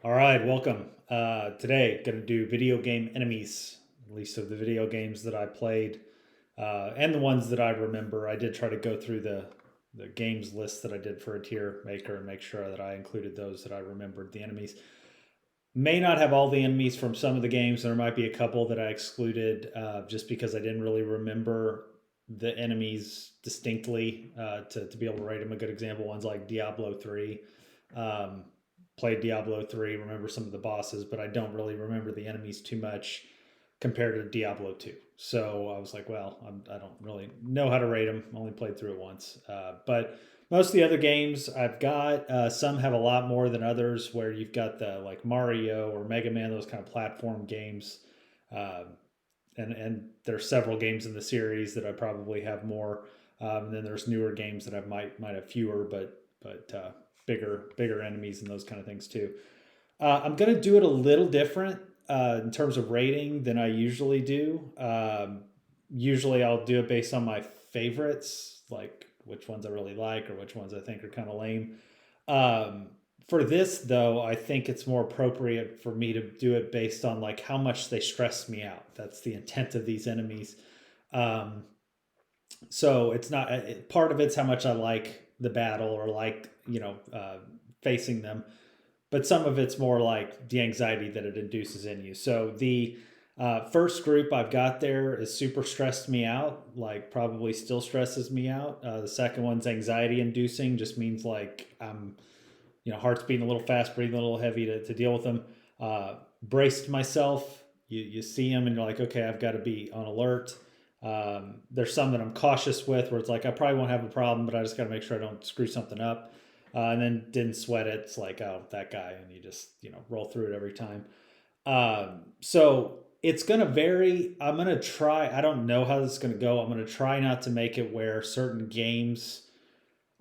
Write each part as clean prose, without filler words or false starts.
All right, welcome. Today, going to do video game enemies, at least of the video games that I played and the ones that I remember. I did try to go through the games list that I did for a tier maker and make sure that I included those that I remembered the enemies. May not have all the enemies from some of the games. There might be a couple that I excluded just because I didn't really remember the enemies distinctly to be able to rate them. A good example ones like Diablo 3. Um, Played Diablo 3, remember some of the bosses, but I don't really remember the enemies too much compared to Diablo 2. So I was like, well, I don't really know how to rate them. Only played through it once. But most of the other games I've got, some have a lot more than others, where you've got the like Mario or Mega Man, those kind of platform games. Uh, and there's several games in the series that I probably have more. And then there's newer games that I might have fewer, but bigger enemies and those kind of things too. I'm gonna do it a little different in terms of rating than I usually do. Usually I'll do it based on my favorites, like which ones I really like or which ones I think are kind of lame. Um, for this though, I think it's more appropriate for me to do it based on like how much they stress me out. That's the intent of these enemies. Um, so it's not part of it's how much I like the battle or like facing them, but some of it's more like the anxiety that it induces in you. So the first group I've got there is super stressed me out, like probably still stresses me out. The second one's anxiety inducing, just means like I'm, heart's beating a little fast, breathing a little heavy to deal with them. Braced myself. You see them and you're like, okay, I've got to be on alert. There's some that I'm cautious with where it's like I probably won't have a problem, but I just got to make sure I don't screw something up. And then didn't sweat it. It's like, oh, that guy, and you just roll through it every time. So it's gonna vary. I'm gonna try. I don't know how this is gonna go. I'm gonna try not to make it where certain games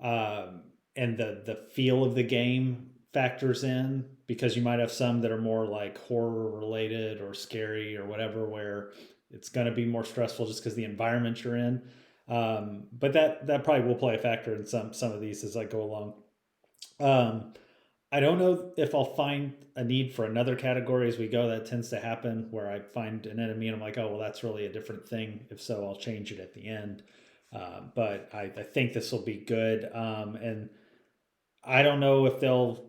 and the feel of the game factors in, because you might have some that are more like horror related or scary or whatever, where it's going to be more stressful just because the environment you're in. But that probably will play a factor in some of these as I go along. Um, I don't know if I'll find a need for another category as we go. That tends to happen where I find an enemy and I'm like, oh, well, that's really a different thing. If so, I'll change it at the end. But I think this will be good. And I don't know if they'll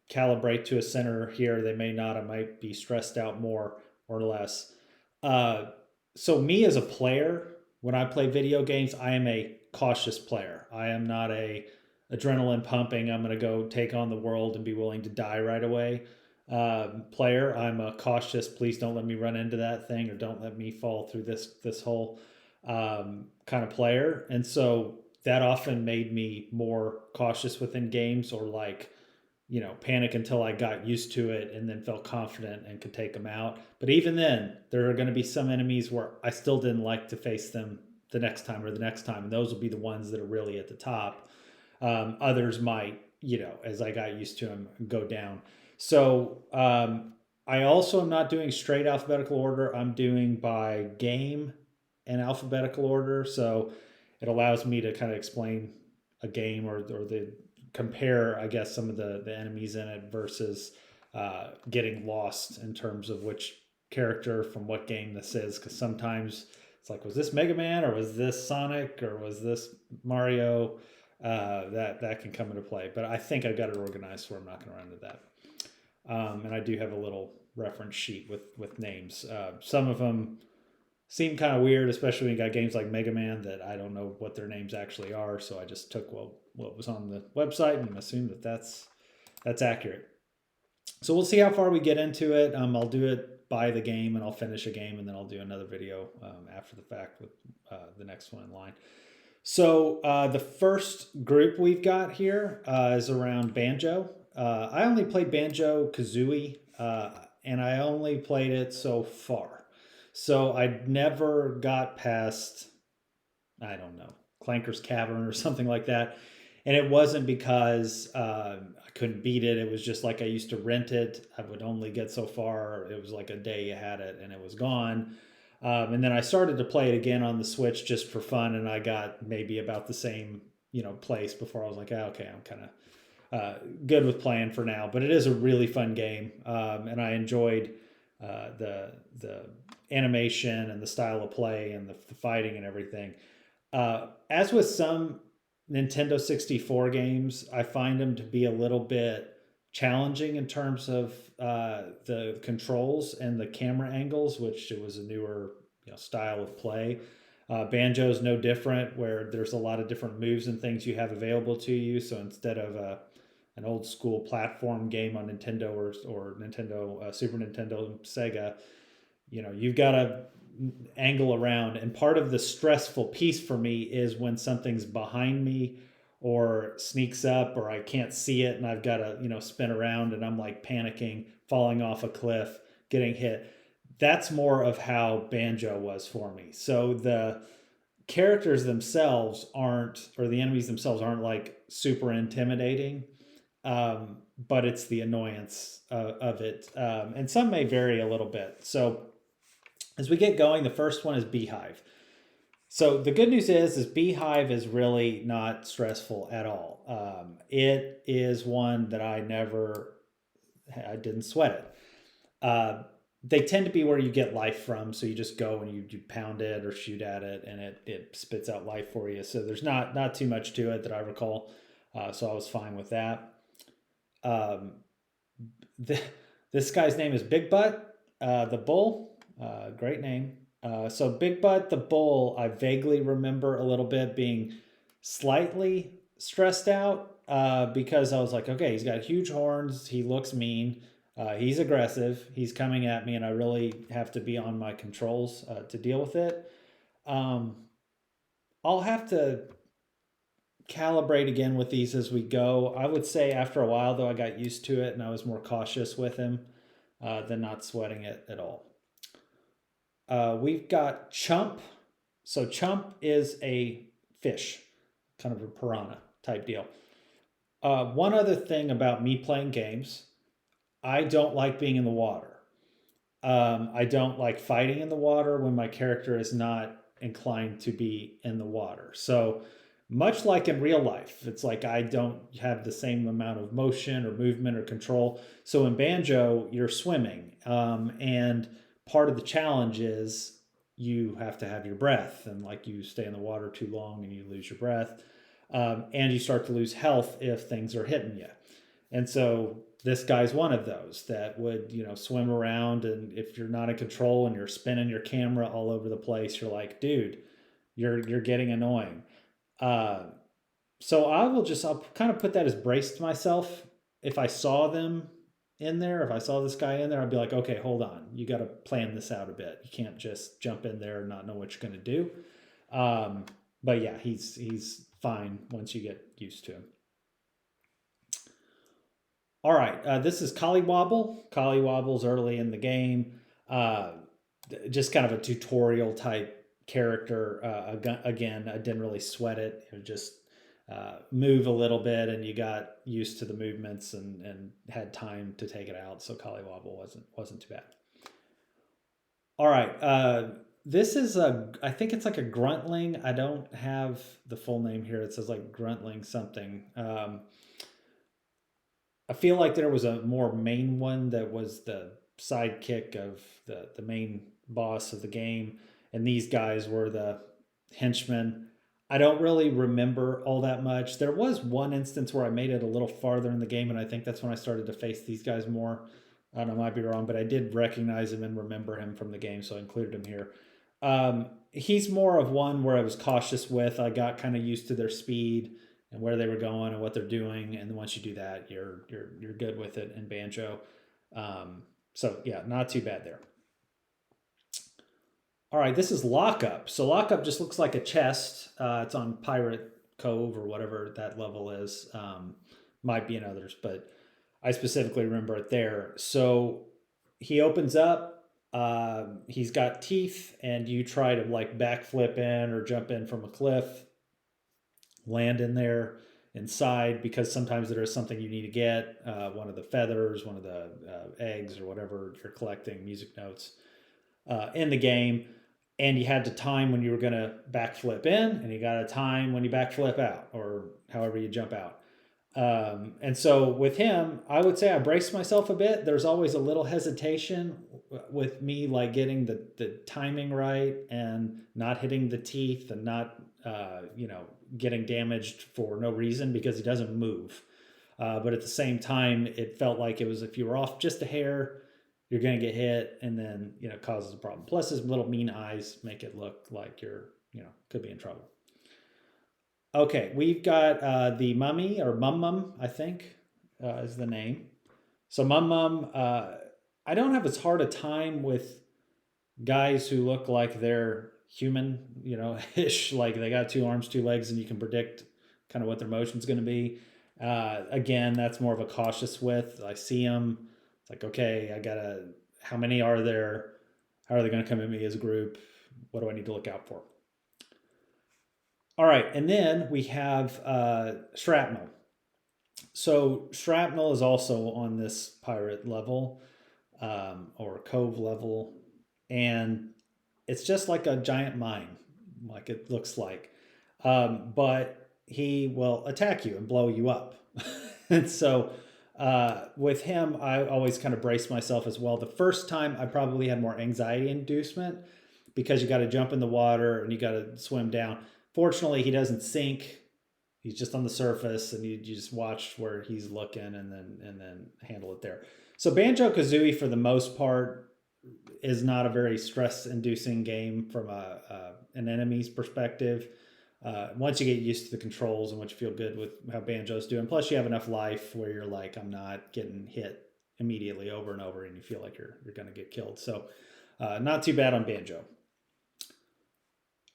calibrate to a center here. They may not. I might be stressed out more or less. Uh, so, me as a player, when I play video games, I am a cautious player. I am not a adrenaline pumping, I'm going to go take on the world and be willing to die right away player. I'm a cautious, please don't let me run into that thing or don't let me fall through this hole kind of player. And so that often made me more cautious within games, or like, panic until I got used to it and then felt confident and could take them out. But even then, there are going to be some enemies where I still didn't like to face them the next time or the next time. And those will be the ones that are really at the top. Others might, as I got used to them, go down. So I also am not doing straight alphabetical order. I'm doing by game and alphabetical order. So it allows me to kind of explain a game or the compare, I guess, some of the enemies in it versus getting lost in terms of which character from what game this is. Because sometimes it's like, was this Mega Man or was this Sonic or was this Mario? That can come into play. But I think I've got it organized where I'm not going to run into that. And I do have a little reference sheet with names. Some of them seem kind of weird, especially when you got games like Mega Man that I don't know what their names actually are. So I just took what was on the website and assumed that's accurate. So we'll see how far we get into it. I'll do it by the game and I'll finish a game and then I'll do another video after the fact with the next one in line. So the first group we've got here is around Banjo. I only played Banjo Kazooie, and I only played it so far. So I never got past, I don't know, Clanker's Cavern or something like that. And it wasn't because I couldn't beat it. It was just like I used to rent it. I would only get so far. It was like a day you had it and it was gone. And then I started to play it again on the Switch just for fun, and I got maybe about the same place before I was like, okay, good with playing for now. But it is a really fun game, and I enjoyed the animation and the style of play and the fighting and everything. As with some Nintendo 64 games, I find them to be a little bit challenging in terms of the controls and the camera angles, which it was a newer style of play. Banjo's no different, where there's a lot of different moves and things you have available to you. So instead of an old school platform game on Nintendo or Nintendo Super Nintendo, Sega, you've got to angle around. And part of the stressful piece for me is when something's behind me or sneaks up or I can't see it and I've got to spin around and I'm like panicking, falling off a cliff, getting hit. That's more of how Banjo was for me. So the characters themselves aren't, or the enemies themselves aren't like super intimidating, but it's the annoyance of it. And some may vary a little bit. So as we get going, the first one is Beehive. So the good news is Beehive is really not stressful at all. It is one that I didn't sweat it. They tend to be where you get life from, so you just go and you pound it or shoot at it, and it spits out life for you. So there's not too much to it that I recall. So I was fine with that. Um, this guy's name is Big Butt, the bull. Great name. So Big Butt the bull, I vaguely remember a little bit being slightly stressed out because I was like, okay, he's got huge horns. He looks mean. He's aggressive. He's coming at me, and I really have to be on my controls to deal with it. I'll have to calibrate again with these as we go. I would say after a while, though, I got used to it and I was more cautious with him than not sweating it at all. We've got Chump. So Chump is a fish, kind of a piranha type deal. One other thing about me playing games, I don't like being in the water. I don't like fighting in the water when my character is not inclined to be in the water. So much like in real life, it's like I don't have the same amount of motion or movement or control. So in Banjo, you're swimming, and part of the challenge is you have to have your breath, and like you stay in the water too long and you lose your breath, and you start to lose health if things are hitting you. And so this guy's one of those that would swim around, and if you're not in control and you're spinning your camera all over the place, you're like, dude, you're getting annoying. So I'll kind of put that as braced myself. If I saw them in there, if I saw this guy in there, I'd be like, okay, hold on, you got to plan this out a bit. You can't just jump in there and not know what you're going to do. But yeah, he's fine once you get used to him. All right, this is Collywobble. Collywobble's early in the game. Just kind of a tutorial type character. Again, I didn't really sweat it. It would just move a little bit, and you got used to the movements and had time to take it out. So Collywobble wasn't too bad. All right, this is I think it's like a gruntling. I don't have the full name here. It says like gruntling something. I feel like there was a more main one that was the sidekick of the main boss of the game, and these guys were the henchmen. I don't really remember all that much. There was one instance where I made it a little farther in the game, and I think that's when I started to face these guys more. I don't know, I might be wrong, but I did recognize him and remember him from the game, so I included him here. He's more of one where I was cautious with. I got kind of used to their speed and where they were going and what they're doing, and then once you do that, you're good with it in Banjo. So yeah, not too bad there. All right, this is Lockup. So Lockup just looks like a chest. It's on Pirate Cove or whatever that level is. Might be in others, but I specifically remember it there. So he opens up. He's got teeth, and you try to like backflip in or jump in from a cliff, land in there inside, because sometimes there is something you need to get, one of the feathers, one of the eggs, or whatever you're collecting, music notes in the game. And you had to time when you were going to backflip in, and you got a time when you backflip out, or however you jump out. And so with him, I would say I braced myself a bit. There's always a little hesitation with me, like getting the timing right and not hitting the teeth and not, getting damaged for no reason because he doesn't move. But at the same time, it felt like it was if you were off just a hair, you're going to get hit and then, it causes a problem. Plus, his little mean eyes make it look like you're, could be in trouble. Okay, we've got the mummy or Mum Mum, I think, is the name. So Mum Mum, I don't have as hard a time with guys who look like they're human, ish, like they got two arms, two legs, and you can predict kind of what their motion's going to be. Again, that's more of a cautious with. I see them, it's like, okay, I gotta. How many are there? How are they going to come at me as a group? What do I need to look out for? All right, and then we have shrapnel. So shrapnel is also on this pirate level, or cove level, and it's just like a giant mine, like it looks like. But he will attack you and blow you up. And so with him, I always kind of brace myself as well. The first time, I probably had more anxiety inducement because you got to jump in the water and you got to swim down. Fortunately, he doesn't sink. He's just on the surface, and you just watch where he's looking, and then handle it there. So Banjo Kazooie, for the most part, is not a very stress-inducing game from an enemy's perspective. Once you get used to the controls and once you feel good with how Banjo's doing, plus you have enough life where you're like, I'm not getting hit immediately over and over, and you feel like you're going to get killed. So not too bad on Banjo.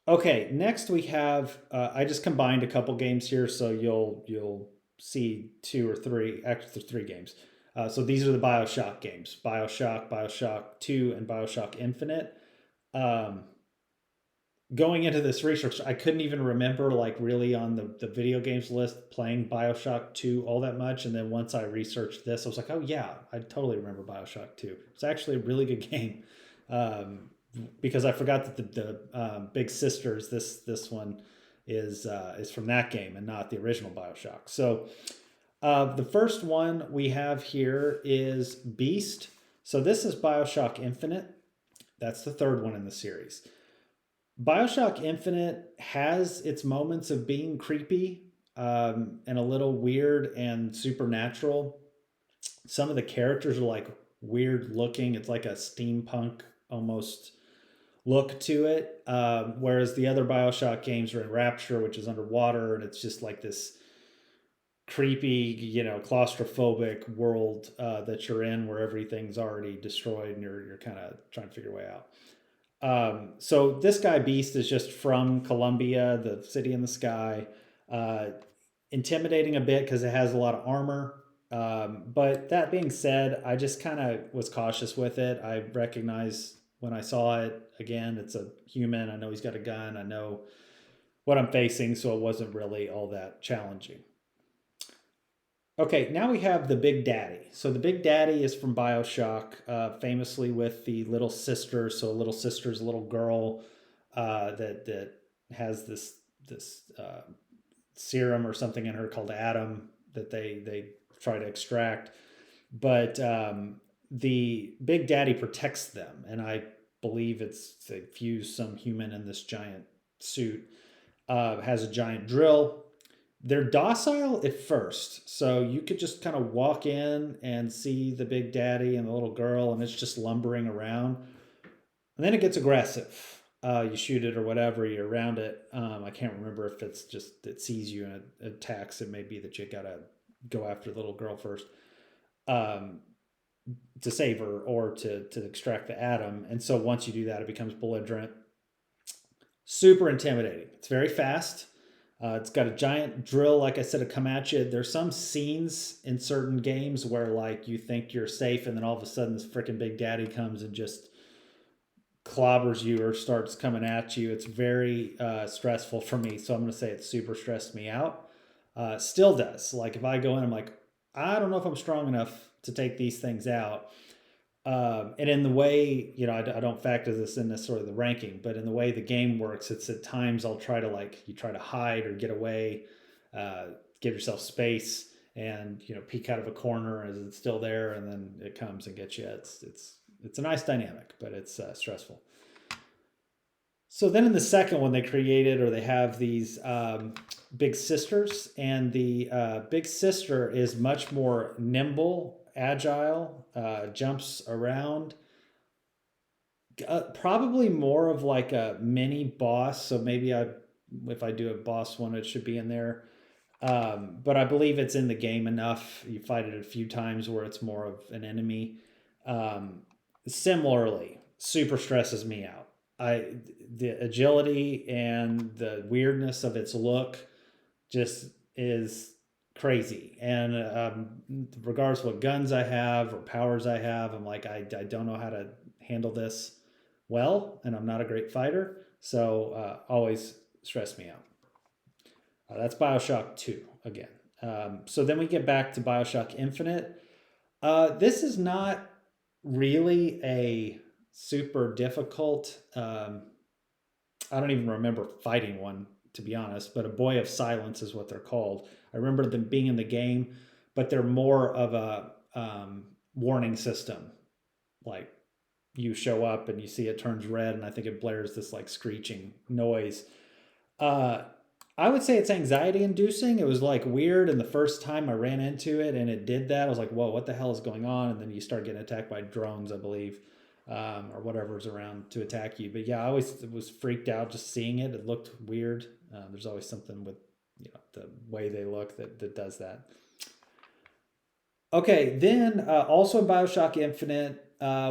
Okay, next we have. I just combined a couple games here, so you'll see two or three. Actually, there's three games. So these are the Bioshock games: Bioshock, Bioshock Two, and Bioshock Infinite. Um, Going into this research, I couldn't even remember, like, really on the video games list playing Bioshock 2 all that much. And then once I researched this, I was like, oh yeah, I totally remember Bioshock 2. It's actually a really good game. Um, because I forgot that the Big Sisters, this one is from that game and not the original Bioshock. So the first one we have here is Beast. So this is Bioshock Infinite. That's the third one in the series. Bioshock Infinite has its moments of being creepy, and a little weird and supernatural. Some of the characters are like weird looking. It's like a steampunk almost look to it. Whereas the other Bioshock games are in Rapture, which is underwater, and it's just like this creepy, claustrophobic world that you're in, where everything's already destroyed, and you're kind of trying to figure your way out. So this guy Beast is just from Columbia, the city in the sky. Uh, Intimidating a bit because it has a lot of armor. But that being said, I just kind of was cautious with it. I recognize when I saw it again, it's a human. I know he's got a gun. I know what I'm facing, so it wasn't really all that challenging. Okay, now we have the Big Daddy. So the Big Daddy is from Bioshock, famously with the little sister. So a little sister's a little girl that has this serum or something in her called Adam that they try to extract. But the Big Daddy protects them, and I believe they fuse some human in this giant suit. Has a giant drill. They're docile at first, so you could just kind of walk in and see the Big Daddy and the little girl, and it's just lumbering around. And then it gets aggressive. You shoot it or whatever, you're around it. I can't remember if it's just it sees you and it attacks. It may be that you gotta go after the little girl first, um, to save her or to extract the atom. And so once you do that, it becomes belligerent. Super intimidating. It's very fast. It's got a giant drill, like I said, to come at you. There's some scenes in certain games where, like, you think you're safe, and then all of a sudden this freaking Big Daddy comes and just clobbers you or starts coming at you. It's very stressful for me, so I'm going to say it super stressed me out. Still does. Like, if I go in, I'm like, I don't know if I'm strong enough to take these things out. And in the way, I don't factor this in necessarily the ranking, but in the way the game works, it's at times I'll try to, like, you try to hide or get away, give yourself space. and peek out of a corner as it's still there, and then it comes and gets you. It's a nice dynamic, but it's stressful. So then in the second one, they created, or they have these big sisters, and the big sister is much more nimble, agile, jumps around. Probably more of like a mini boss. So maybe if I do a boss one, it should be in there. But I believe it's in the game enough. You fight it a few times where it's more of an enemy. Um, Similarly, super stresses me out. The agility and the weirdness of its look just is crazy. And regardless of what guns I have or powers I have, I'm like, I don't know how to handle this well, and I'm not a great fighter. So always stress me out. That's Bioshock 2 again. So then we get back to Bioshock Infinite. This is not really a super difficult. I don't even remember fighting one, to be honest, but a Boy of Silence is what they're called. I remember them being in the game, but they're more of a warning system. Like you show up and you see it turns red, and I think it blares this like screeching noise. Uh, I would say it's anxiety inducing. It was like weird, and the first time I ran into it and it did that, I was like, "Whoa, what the hell is going on?" And then you start getting attacked by drones, I believe, or whatever's around to attack you. But yeah, I always was freaked out just seeing it. It looked weird. There's always something with the way they look that does that. Okay, then also in Bioshock Infinite,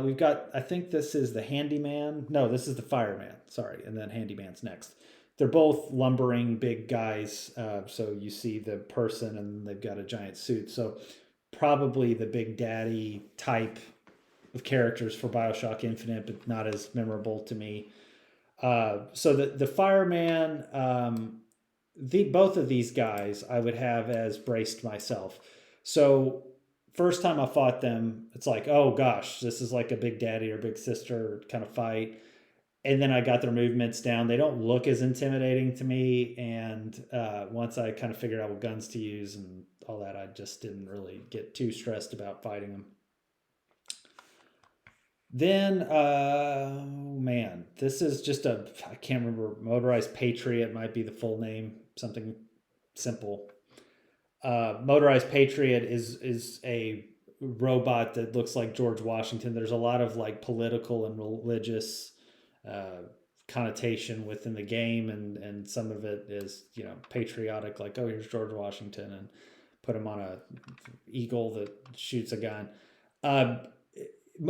we've got, I think this is the handyman. No, this is the fireman. Sorry, and then handyman's next. They're both lumbering big guys. So you see the person and they've got a giant suit. So probably the big daddy type of characters for Bioshock Infinite, but not as memorable to me. So the fireman, both of these guys I would have as braced myself. So first time I fought them, it's like, oh gosh, this is like a big daddy or big sister kind of fight. And then I got their movements down. They don't look as intimidating to me. And once I kind of figured out what guns to use and all that, I just didn't really get too stressed about fighting them. Then, man, this is just I can't remember, Motorized Patriot might be the full name, something simple. Motorized Patriot is a robot that looks like George Washington. There's a lot of like political and religious uh, connotation within the game, and some of it is patriotic, like, oh, here's George Washington, and put him on a eagle that shoots a gun. Uh,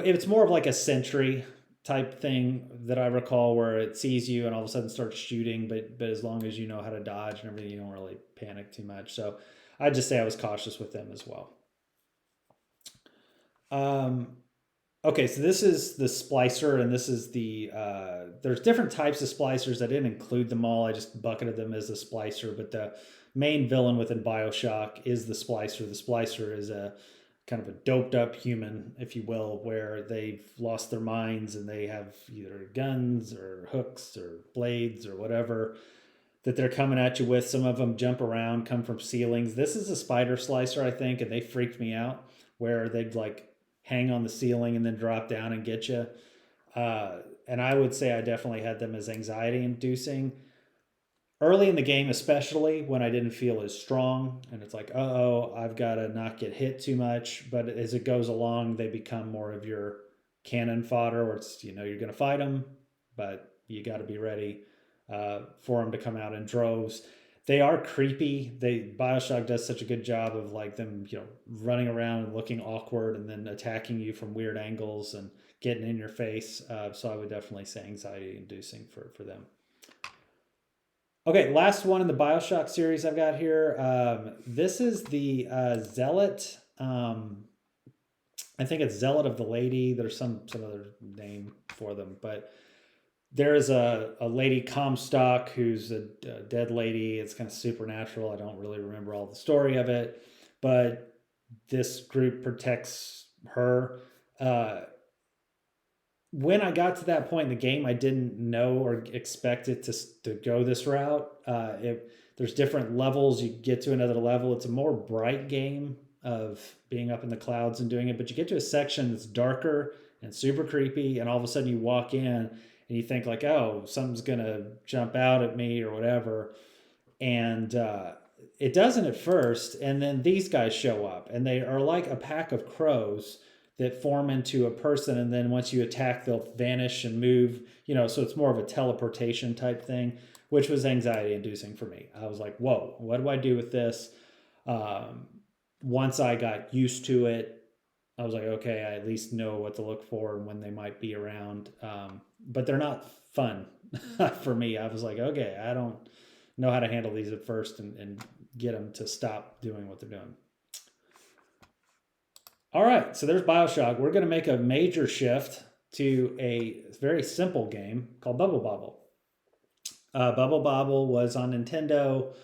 it's more of like a sentry type thing that I recall, where it sees you and all of a sudden starts shooting, but as long as you know how to dodge and everything, you don't really panic too much. So I'd just say I was cautious with them as well. Um, okay, so this is the splicer, and this is the there's different types of splicers. I didn't include them all. I just bucketed them as a splicer. But the main villain within Bioshock is the splicer. The splicer is a kind of a doped up human, if you will, where they've lost their minds and they have either guns or hooks or blades or whatever that they're coming at you with. Some of them jump around, come from ceilings. This is a spider slicer, I think, and they freaked me out, where they'd like hang on the ceiling and then drop down and get you. And I would say I definitely had them as anxiety inducing early in the game, especially when I didn't feel as strong, and it's like, oh, I've got to not get hit too much. But as it goes along, they become more of your cannon fodder, where it's you're going to fight them, but you got to be ready for them to come out in droves. They are creepy. Bioshock does such a good job of like them, running around and looking awkward, and then attacking you from weird angles and getting in your face. So I would definitely say anxiety inducing for them. Okay, last one in the Bioshock series I've got here. This is the Zealot. I think it's Zealot of the Lady. There's some other name for them, but there is a lady Comstock who's a dead lady. It's kind of supernatural. I don't really remember all the story of it, but this group protects her. when I got to that point in the game, I didn't know or expect it to go this route. There's different levels. You get to another level. It's a more bright game of being up in the clouds and doing it, but you get to a section that's darker and super creepy, and all of a sudden you walk in and you think like, oh, something's gonna jump out at me or whatever, and it doesn't at first, and then these guys show up and they are like a pack of crows that form into a person, and then once you attack they'll vanish and move, so it's more of a teleportation type thing, which was anxiety inducing for me. I was like, whoa, what do I do with this? um, Once I got used to it, I was like, okay, I at least know what to look for and when they might be around, but they're not fun for me. I was like, okay, I don't know how to handle these at first, and get them to stop doing what they're doing. All right, so there's Bioshock. We're going to make a major shift to a very simple game called Bobble. Bubble Bobble was on Nintendo.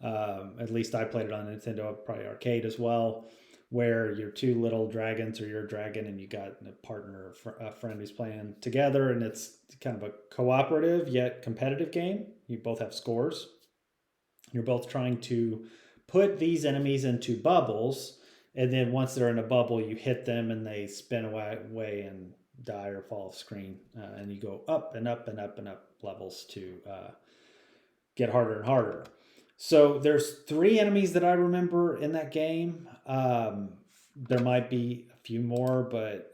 At least I played it on Nintendo, probably arcade as well, where you're two little dragons, or you're a dragon and you got a partner, a friend who's playing together, and it's kind of a cooperative yet competitive game. You both have scores. You're both trying to put these enemies into bubbles, and then once they're in a bubble, you hit them and they spin away and die or fall off screen, and you go up and up and up and up levels to get harder and harder. So there's 3 enemies that I remember in that game. There might be a few more, but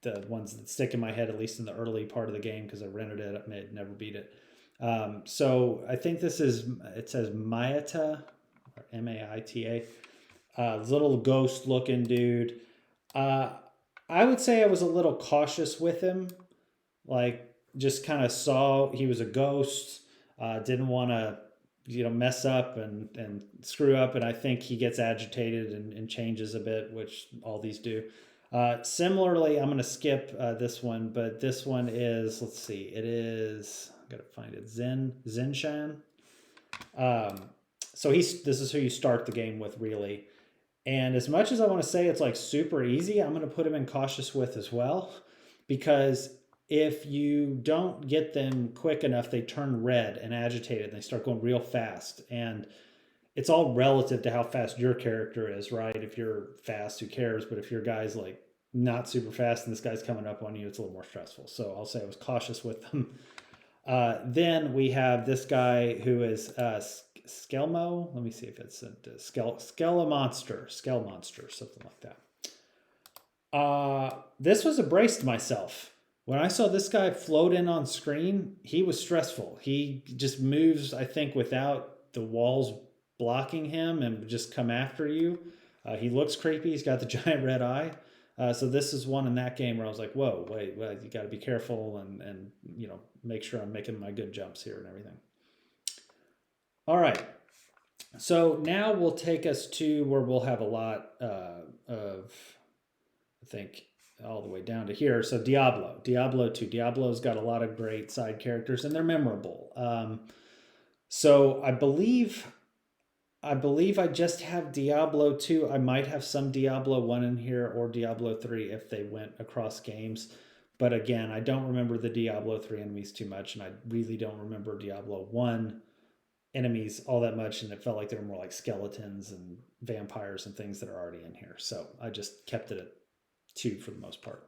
the ones that stick in my head, at least in the early part of the game, because I rented it, I may never beat it. So I think it says Maita, or Maita, little ghost looking dude. Uh, I would say I was a little cautious with him. Like, just kind of saw he was a ghost, didn't want to, mess up and screw up. And I think he gets agitated and changes a bit, which all these do. Similarly, I'm going to skip this one, but this one is, let's see, it is, I got to find it, Zinshan. So this is who you start the game with, really. And as much as I want to say it's like super easy, I'm going to put him in cautious with as well, because if you don't get them quick enough, they turn red and agitated and they start going real fast. And it's all relative to how fast your character is, right? If you're fast, who cares? But if your guy's like not super fast and this guy's coming up on you, it's a little more stressful. So I'll say I was cautious with them. Then we have this guy who is Skelmo. Let me see if it's a Skelemonster, something like that. This was a brace to myself. When I saw this guy float in on screen, he was stressful. He just moves, I think, without the walls blocking him and just come after you. He looks creepy. He's got the giant red eye. So this is one in that game where I was like, whoa, wait, you got to be careful and make sure I'm making my good jumps here and everything. All right. So now we'll take us to where we'll have a lot of, I think, all the way down to here. So Diablo 2. Diablo's got a lot of great side characters, and they're memorable. So I believe I just have Diablo 2. I might have some Diablo 1 in here, or Diablo 3 if they went across games. But again, I don't remember the Diablo 3 enemies too much, and I really don't remember Diablo 1 enemies all that much, and it felt like they were more like skeletons and vampires and things that are already in here. So I just kept it at 2 for the most part.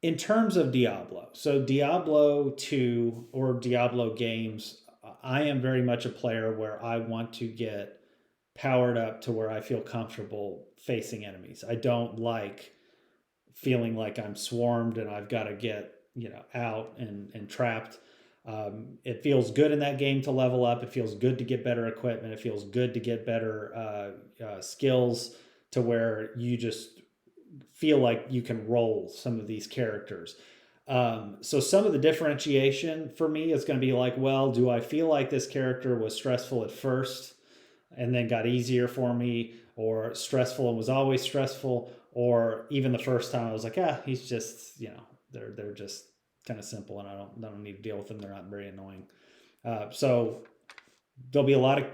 In terms of Diablo, so Diablo 2 or Diablo games, I am very much a player where I want to get powered up to where I feel comfortable facing enemies. I don't like feeling like I'm swarmed and I've got to get out and trapped. It feels good in that game to level up. It feels good to get better equipment. It feels good to get better skills, to where you just feel like you can roll some of these characters. So some of the differentiation for me is going to be like, well, do I feel like this character was stressful at first and then got easier for me, or stressful and was always stressful, or even the first time I was like, he's just, they're just kind of simple and I don't need to deal with them. They're not very annoying. So there'll be a lot of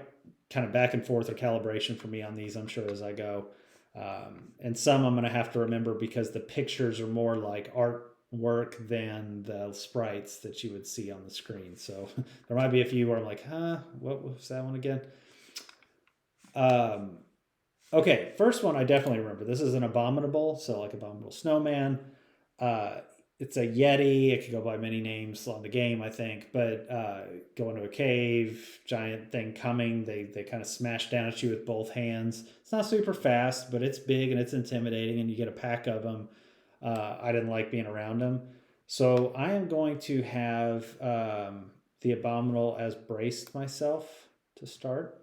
kind of back and forth or calibration for me on these, I'm sure, as I go. And some I'm going to have to remember because the pictures are more like artwork than the sprites that you would see on the screen. So there might be a few where I'm like, huh, what was that one again? Um, okay, first one I definitely remember. This is an abominable, so like abominable snowman. Uh, it's a yeti. It could go by many names on the game, I think. But go into a cave, giant thing coming. They kind of smash down at you with both hands. It's not super fast, but it's big and it's intimidating, and you get a pack of them. I didn't like being around them, so I am going to have the abominable as braced myself to start.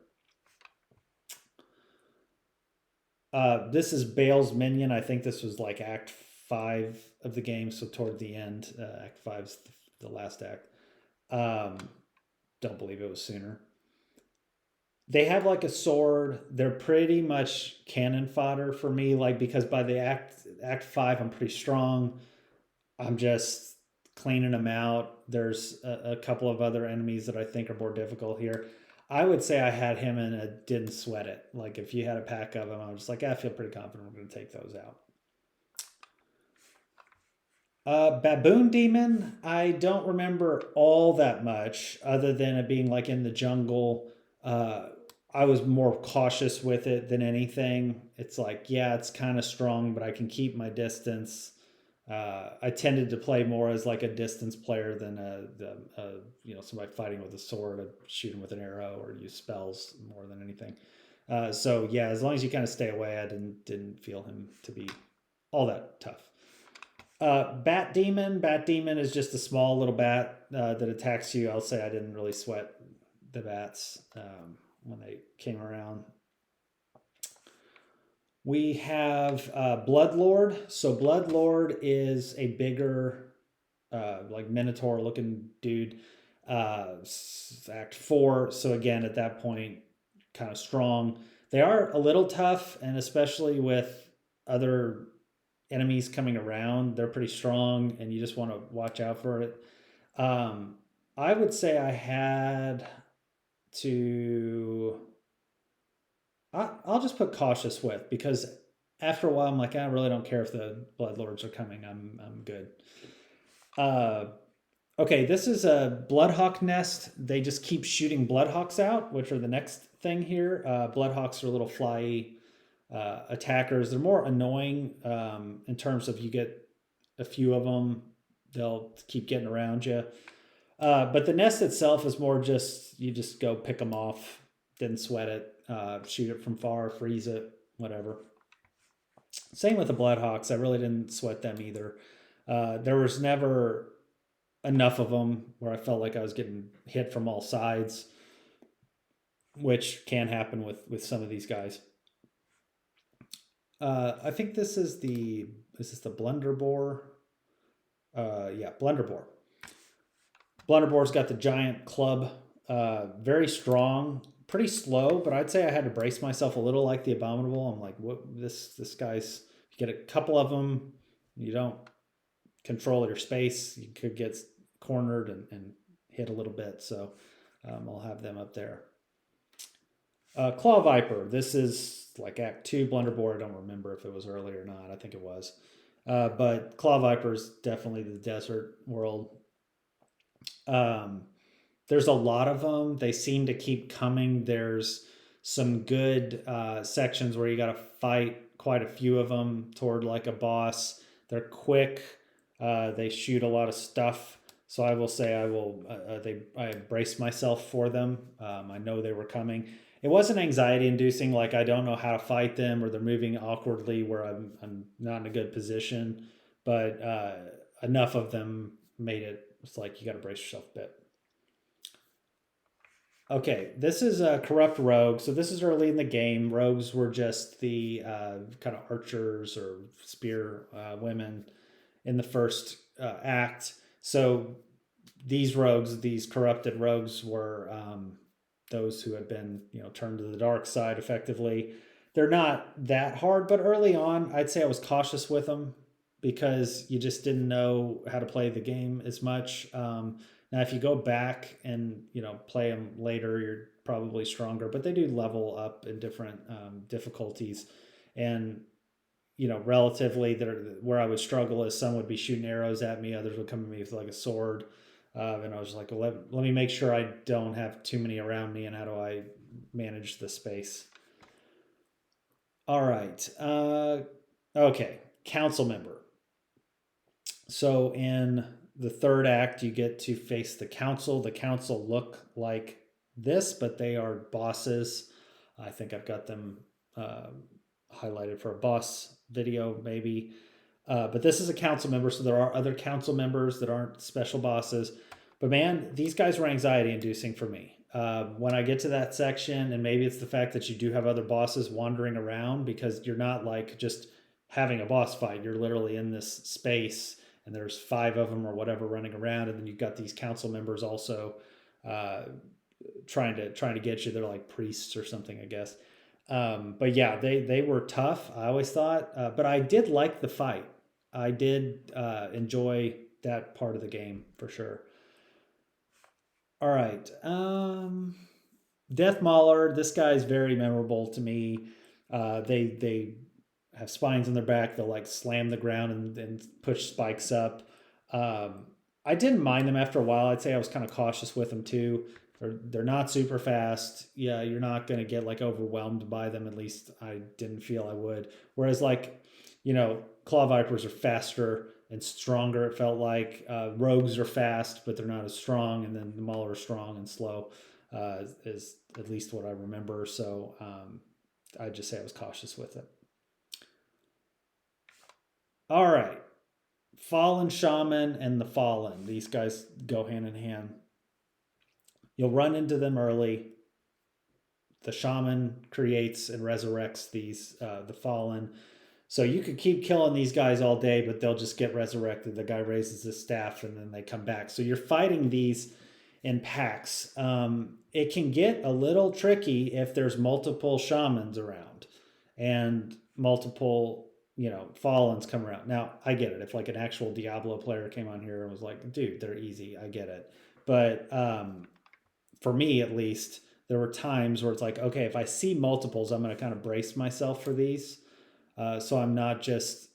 This is Bale's minion. I think this was like Act 5 of the game, so toward the end. Act 5 is the last act. Um, don't believe it was sooner. They have like a sword. They're pretty much cannon fodder for me, like because by the Act 5, I'm pretty strong. I'm just cleaning them out. There's a couple of other enemies that I think are more difficult here. I would say I had him and didn't sweat it. Like if you had a pack of them, I was just like, I feel pretty confident we're going to take those out. Baboon Demon, I don't remember all that much other than it being like in the jungle. I was more cautious with it than anything. It's like, yeah, it's kind of strong, but I can keep my distance. I tended to play more as like a distance player than somebody fighting with a sword, shoot him with an arrow, or use spells more than anything. So yeah, as long as you kind of stay away, I didn't feel him to be all that tough. Bat Demon. Bat Demon is just a small little bat that attacks you. I'll say I didn't really sweat the bats when they came around. We have Bloodlord. So Bloodlord is a bigger, like Minotaur looking dude. Act 4. So again, at that point, kind of strong. They are a little tough, and especially with other enemies coming around, they're pretty strong, and you just want to watch out for it. I would say I had to. I'll just put cautious with because after a while I'm like I really don't care if the bloodlords are coming. I'm good. Uh, okay, this is a bloodhawk nest. They just keep shooting bloodhawks out, which are the next thing here. Bloodhawks are little flyy attackers. They're more annoying in terms of you get a few of them, they'll keep getting around you. But the nest itself is more just you just go pick them off, didn't sweat it, shoot it from far, freeze it, whatever. Same with the Bloodhawks. I really didn't sweat them either. There was never enough of them where I felt like I was getting hit from all sides, which can happen with some of these guys. I think this is the Blunderbore? Yeah, Blunderbore. Blunderbore's got the giant club, very strong, pretty slow, but I'd say I had to brace myself a little like the Abominable. I'm like, what? This guy's. You get a couple of them, you don't control your space. You could get cornered and hit a little bit. So I'll have them up there. Claw Viper. This is like Act 2 Blunderbore. I don't remember if it was early or not. I think it was. But Claw Viper is definitely the desert world. Um, there's a lot of them. They seem to keep coming. There's some good sections where you got to fight quite a few of them toward like a boss. They're quick. They shoot a lot of stuff. So I will say I braced myself for them. I know they were coming. It wasn't anxiety inducing, like I don't know how to fight them or they're moving awkwardly where I'm not in a good position. But enough of them made it. It's like you got to brace yourself a bit. Okay, this is a corrupt rogue. So this is early in the game. Rogues were just the kind of archers or spear women in the first act. So these rogues, these corrupted rogues, were those who had been turned to the dark side effectively. They're not that hard, but early on, I'd say I was cautious with them because you just didn't know how to play the game as much. Now, if you go back and play them later, you're probably stronger. But they do level up in different difficulties, and relatively where I would struggle is some would be shooting arrows at me, others would come at me with like a sword, and I was like, well, let me make sure I don't have too many around me, and how do I manage the space? All right. Okay. Council member. So in the third act, you get to face the council. The council look like this, but they are bosses. I think I've got them uh, highlighted for a boss video, maybe. But this is a council member, so there are other council members that aren't special bosses. But man, these guys were anxiety inducing for me. When I get to that section, and maybe it's the fact that you do have other bosses wandering around, because you're not like just having a boss fight. You're literally in this space, and there's 5 of them or whatever running around, and then you've got these council members also uh, trying to get you. They're like priests or something, I guess. But yeah, they were tough. I always thought, but I did like the fight. I did enjoy that part of the game for sure. All right. Death Mauler, this guy is very memorable to me. They have spines in their back. They'll like slam the ground and push spikes up. Um, I didn't mind them after a while. I'd say I was kind of cautious with them too. They're not super fast. Yeah, you're not going to get like overwhelmed by them. At least I didn't feel I would. Whereas like, Claw Vipers are faster and stronger. It felt like Rogues are fast, but they're not as strong. And then the Mauler are strong and slow, is at least what I remember. So I'd just say I was cautious with it. All right. Fallen Shaman and the Fallen. These guys go hand in hand. You'll run into them early. The Shaman creates and resurrects the Fallen. So you could keep killing these guys all day, but they'll just get resurrected. The guy raises his staff and then they come back. So you're fighting these in packs. It can get a little tricky if there's multiple shamans around and multiple, Fallens come around. Now, I get it. If like an actual Diablo player came on here and was like, dude, they're easy, I get it. But for me, at least, there were times where it's like, okay, if I see multiples, I'm going to kind of brace myself for these. So I'm not just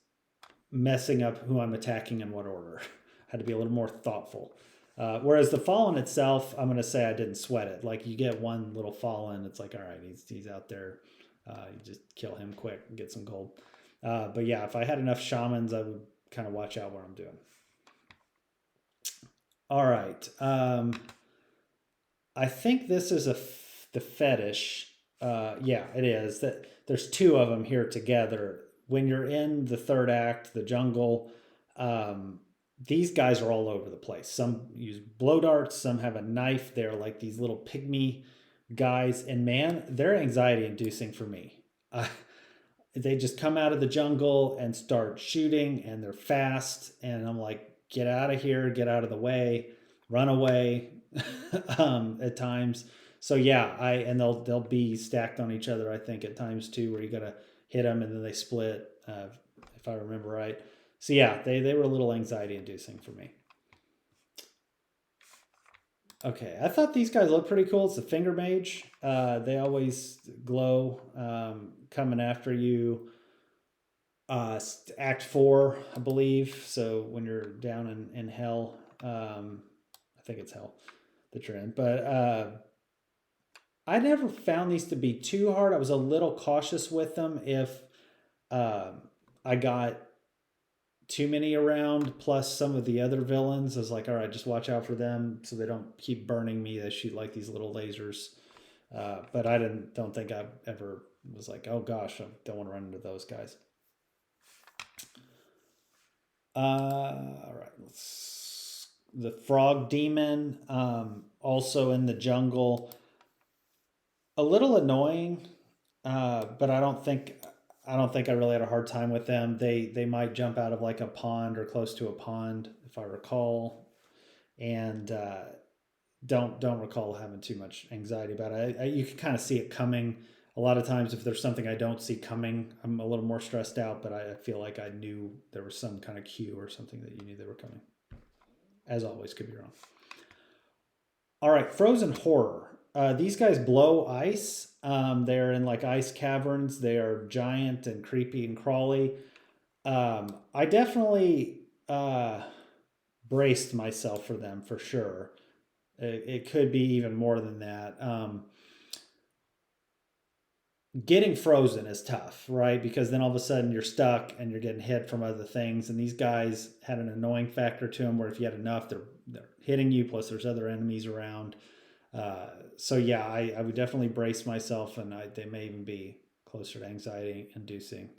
messing up who I'm attacking in what order. I had to be a little more thoughtful. Whereas the Fallen itself, I'm going to say I didn't sweat it. Like you get one little Fallen, it's like, all right, he's out there. You just kill him quick and get some gold. But yeah, if I had enough shamans, I would kind of watch out what I'm doing. All right. I think this is the fetish. Yeah, it is. That there's 2 of them here together. When you're in the third act, the jungle, these guys are all over the place. Some use blow darts, some have a knife. They're like these little pygmy guys, and man, they're anxiety inducing for me. They just come out of the jungle and start shooting, and they're fast, and I'm like, get out of here, get out of the way, run away. At times. So yeah, and they'll be stacked on each other. I think at times too, where you gotta hit them and then they split. If I remember right. So yeah, they were a little anxiety inducing for me. Okay, I thought these guys looked pretty cool. It's the finger mage. They always glow, coming after you. Act 4, I believe. So when you're down in hell, I think it's hell that you're in. But I never found these to be too hard. I was a little cautious with them if I got too many around, plus some of the other villains. I was like, all right, just watch out for them so they don't keep burning me. They shoot like these little lasers. But I don't think I ever was like, oh gosh, I don't want to run into those guys. All right, the frog demon, also in the jungle. A little annoying, but I don't think I really had a hard time with them. They might jump out of like a pond or close to a pond, if I recall, and don't recall having too much anxiety about it. You can kind of see it coming. A lot of times, if there's something I don't see coming, I'm a little more stressed out. But I feel like I knew there was some kind of cue or something that you knew they were coming. As always, could be wrong. All right, Frozen Horror. These guys blow ice. They're in like ice caverns. They are giant and creepy and crawly. I definitely braced myself for them for sure. It could be even more than that. Getting frozen is tough, right? Because then all of a sudden you're stuck and you're getting hit from other things. And these guys had an annoying factor to them where if you had enough, they're hitting you. Plus, there's other enemies around. So yeah, I would definitely brace myself, and they may even be closer to anxiety inducing.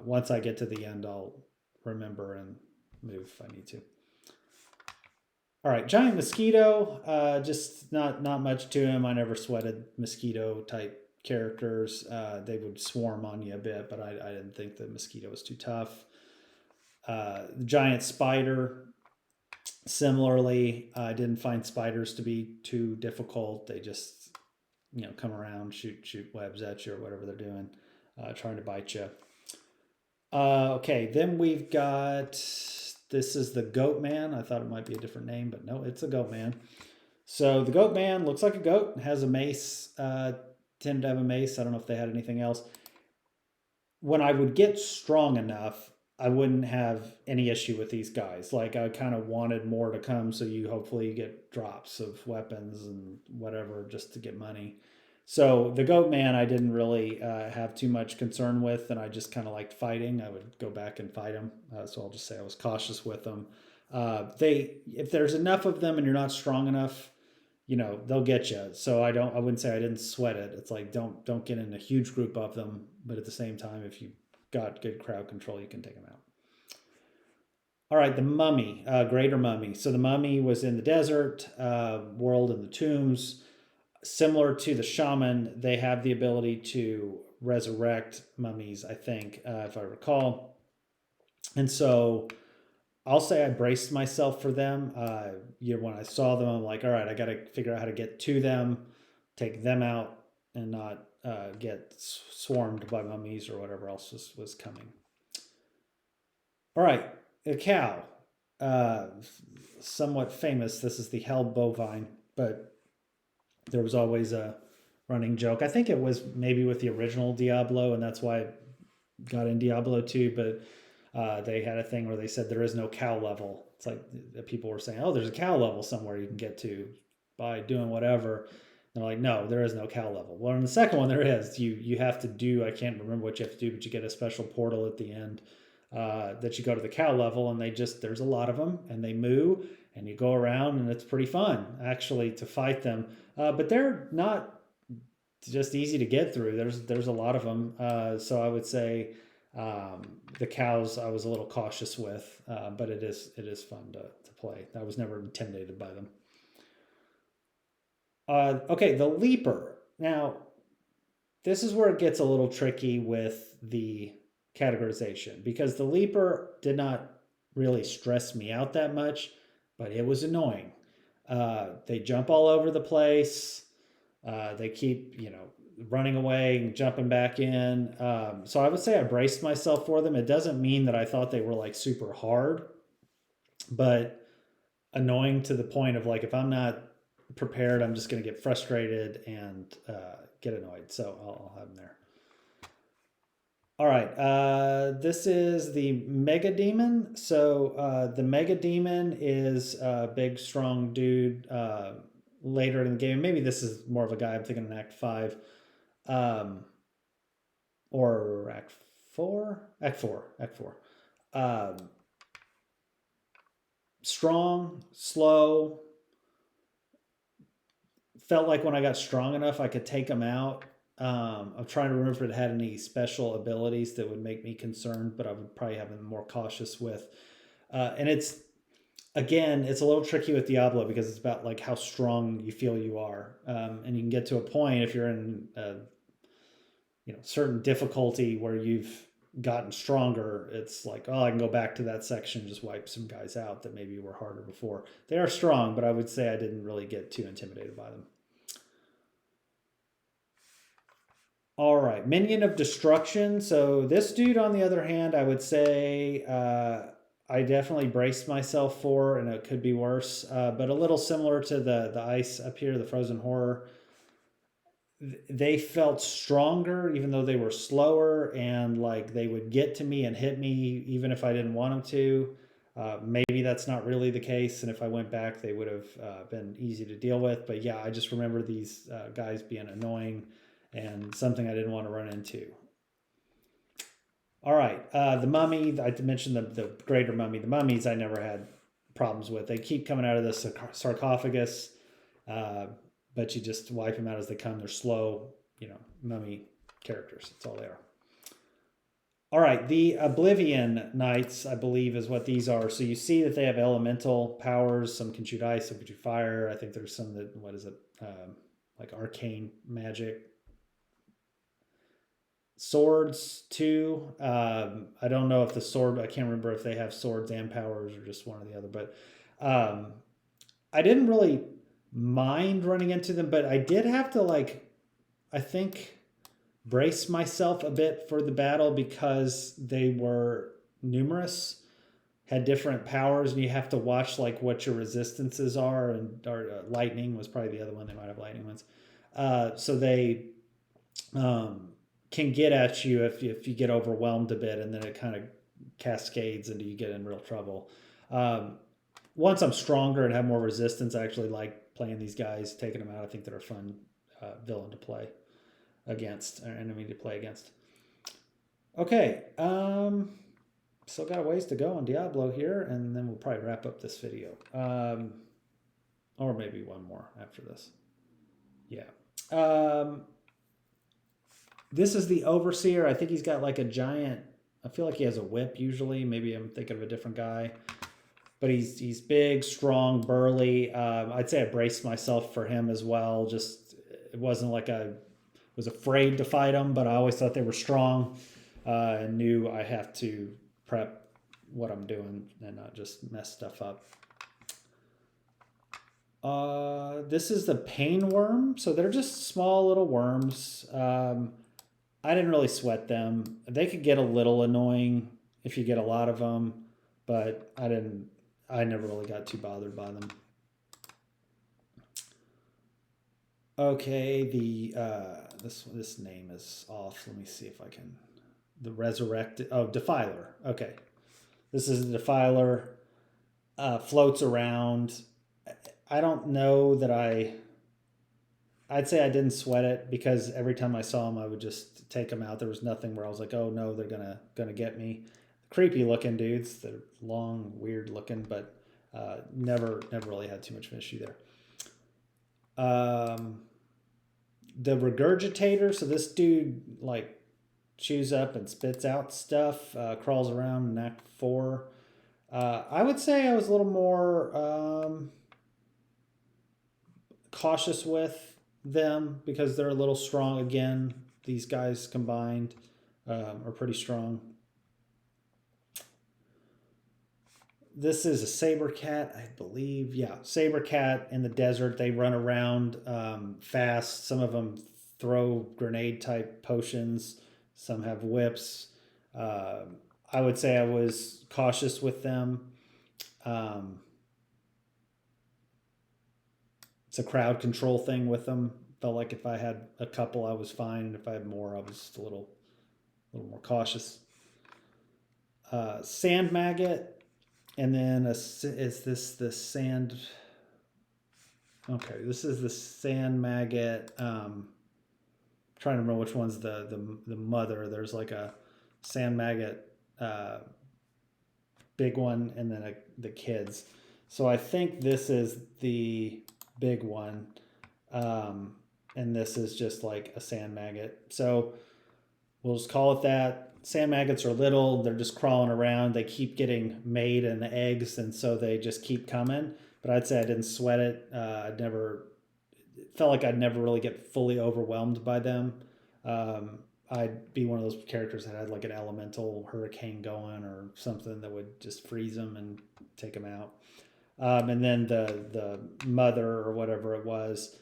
Once I get to the end, I'll remember and move if I need to. All right, giant mosquito. Just not much to him. I never sweated mosquito type characters. They would swarm on you a bit, but I didn't think the mosquito was too tough. Giant spider. Similarly, I didn't find spiders to be too difficult. They just come around, shoot webs at you or whatever they're doing, trying to bite you. Okay, then we've got, this is the Goat Man. I thought it might be a different name, but no, it's a Goat Man. So the Goat Man looks like a goat, has a mace, tended to have a mace. I don't know if they had anything else. When I would get strong enough, I wouldn't have any issue with these guys. Like I kind of wanted more to come, so you hopefully get drops of weapons and whatever just to get money. So the Goat Man, I didn't really have too much concern with, and I just kind of liked fighting. I would go back and fight them. So I'll just say I was cautious with them. If there's enough of them and you're not strong enough, they'll get you. So I wouldn't say I didn't sweat it. It's like don't get in a huge group of them, but at the same time, if you got good crowd control, you can take them out. All right, the mummy, greater mummy. So the mummy was in the desert world in the tombs. Similar to the shaman, they have the ability to resurrect mummies, I think, if I recall. And so I'll say I braced myself for them. When I saw them, I'm like, all right, I got to figure out how to get to them, take them out, and not get swarmed by mummies or whatever else was coming. All right, the cow, uh, somewhat famous. This is the hell bovine, but there was always a running joke. I think it was maybe with the original Diablo, and that's why I got in Diablo 2, but they had a thing where they said there is no cow level. It's like people were saying, oh, there's a cow level somewhere you can get to by doing whatever. And they're like, no, there is no cow level. Well, in the second one, there is. You have to do, I can't remember what you have to do, but you get a special portal at the end that you go to the cow level, and there's a lot of them, and they moo, and you go around, and it's pretty fun, actually, to fight them. But they're not just easy to get through. There's a lot of them. So I would say the cows I was a little cautious with, but it is fun to play. I was never intimidated by them. Okay, the leaper. Now, this is where it gets a little tricky with the categorization because the leaper did not really stress me out that much, but it was annoying. They jump all over the place. They keep, running away and jumping back in. So I would say I braced myself for them. It doesn't mean that I thought they were like super hard, but annoying to the point of like if I'm not prepared, I'm just going to get frustrated and get annoyed. So I'll have them there. All right, this is the Mega Demon. So the Mega Demon is a big, strong dude later in the game. Maybe this is more of a guy I'm thinking in Act 5. Or Act 4? Act 4. Act 4. Strong, slow. Felt like when I got strong enough, I could take him out. I'm trying to remember if it had any special abilities that would make me concerned, but I would probably have them more cautious with. And it's a little tricky with Diablo because it's about like how strong you feel you are, and you can get to a point if you're in certain difficulty where you've gotten stronger. It's like, oh, I can go back to that section and just wipe some guys out that maybe were harder before. They are strong, but I would say I didn't really get too intimidated by them. All right, Minion of Destruction. So this dude, on the other hand, I would say I definitely braced myself for, and it could be worse, but a little similar to the ice up here, the frozen horror. they felt stronger even though they were slower, and like they would get to me and hit me even if I didn't want them to. Maybe that's not really the case, and if I went back they would have been easy to deal with, but yeah, I just remember these guys being annoying and something I didn't want to run into. All right, the mummy, I mentioned the greater mummy. The mummies I never had problems with. They keep coming out of the sarcophagus, uh, but you just wipe them out as they come. They're slow, mummy characters. That's all they are. All right, the Oblivion Knights, I believe, is what these are. So you see that they have elemental powers. Some can shoot ice, some can shoot fire. I think there's some that, what is it, like arcane magic. Swords too. I don't know if the sword, I can't remember if they have swords and powers or just one or the other, but I didn't really mind running into them, but I did have to, like, I think, brace myself a bit for the battle because they were numerous, had different powers, and you have to watch like what your resistances are. And or lightning was probably the other one. They might have lightning ones. So they can get at you if you get overwhelmed a bit, and then it kind of cascades into you get in real trouble. Once I'm stronger and have more resistance, I actually like playing these guys, taking them out. I think they're a fun villain to play against, or enemy to play against. Okay, still got a ways to go on Diablo here, and then we'll probably wrap up this video. Or maybe one more after this. Yeah. This is the Overseer. I think he's got like a giant, I feel like he has a whip usually. Maybe I'm thinking of a different guy. But he's big, strong, burly. I'd say I braced myself for him as well. Just, it wasn't like I was afraid to fight them, but I always thought they were strong, and knew I have to prep what I'm doing and not just mess stuff up. This is the pain worm. So they're just small little worms. I didn't really sweat them. They could get a little annoying if you get a lot of them, but I never really got too bothered by them. Okay, this name is off. Let me see if I can. The resurrected. Oh, Defiler. Okay, this is the Defiler. Floats around. I don't know that I'd say I didn't sweat it because every time I saw them, I would just take them out. There was nothing where I was like, oh no, they're gonna get me. Creepy looking dudes. They're long, weird looking, but never really had too much of an issue there. The Regurgitator. So this dude like chews up and spits out stuff. Crawls around in Act 4. I would say I was a little more cautious with them because they're a little strong. Again, these guys combined are pretty strong. This is a saber cat, I believe. Yeah, saber cat in the desert. They run around fast. Some of them throw grenade type potions. Some have whips. I would say I was cautious with them. It's a crowd control thing with them. Felt like if I had a couple, I was fine, and if I had more, I was just a little more cautious. Sand maggot. And then is this the sand? Okay, this is the sand maggot. Trying to remember which one's the mother. There's like a sand maggot, big one, and then the kids. So I think this is the big one, and this is just like a sand maggot. So we'll just call it that. Sand maggots are little. They're just crawling around. They keep getting made in the eggs, and so they just keep coming. But I'd say I didn't sweat it. Felt like I'd never really get fully overwhelmed by them. I'd be one of those characters that had like an elemental hurricane going or something that would just freeze them and take them out. And then the mother or whatever it was,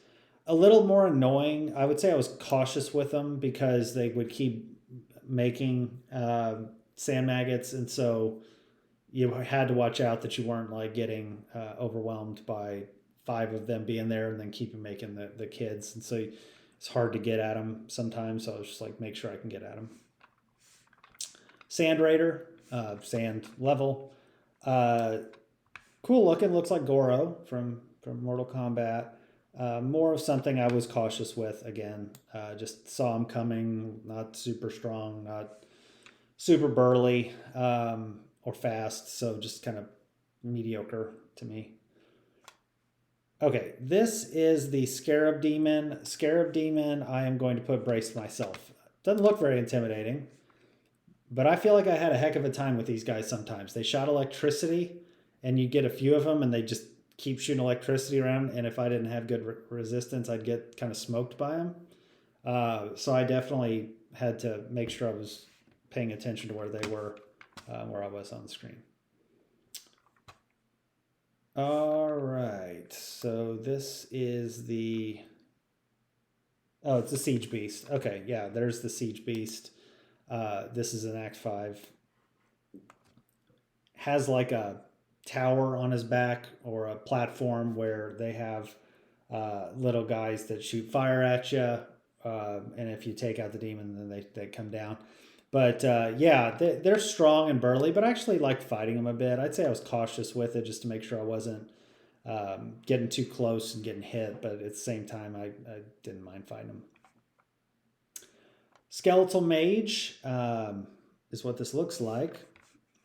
a little more annoying. I would say I was cautious with them because they would keep making sand maggots, and so you had to watch out that you weren't like getting overwhelmed by 5 of them being there and then keeping making the kids. And so it's hard to get at them sometimes. So I was just like, make sure I can get at them. Sand Raider, sand level. Cool looking, looks like Goro from Mortal Kombat. More of something I was cautious with again. Just saw him coming, not super strong, not super burly or fast, so just kind of mediocre to me. Okay, this is the Scarab Demon. Scarab Demon, I am going to put braced myself. Doesn't look very intimidating, but I feel like I had a heck of a time with these guys sometimes. They shot electricity, and you get a few of them, and they just keep shooting electricity around. And if I didn't have good resistance, I'd get kind of smoked by them. So I definitely had to make sure I was paying attention to where they were, where I was on the screen. All right, so this is the, oh, it's the Siege Beast. Okay, yeah, there's the Siege Beast. This is an Act 5. Has like a tower on his back or a platform where they have little guys that shoot fire at you. And if you take out the demon, then they come down. But yeah, they're strong and burly, but I actually liked fighting them a bit. I'd say I was cautious with it just to make sure I wasn't getting too close and getting hit. But at the same time, I didn't mind fighting them. Skeletal Mage is what this looks like.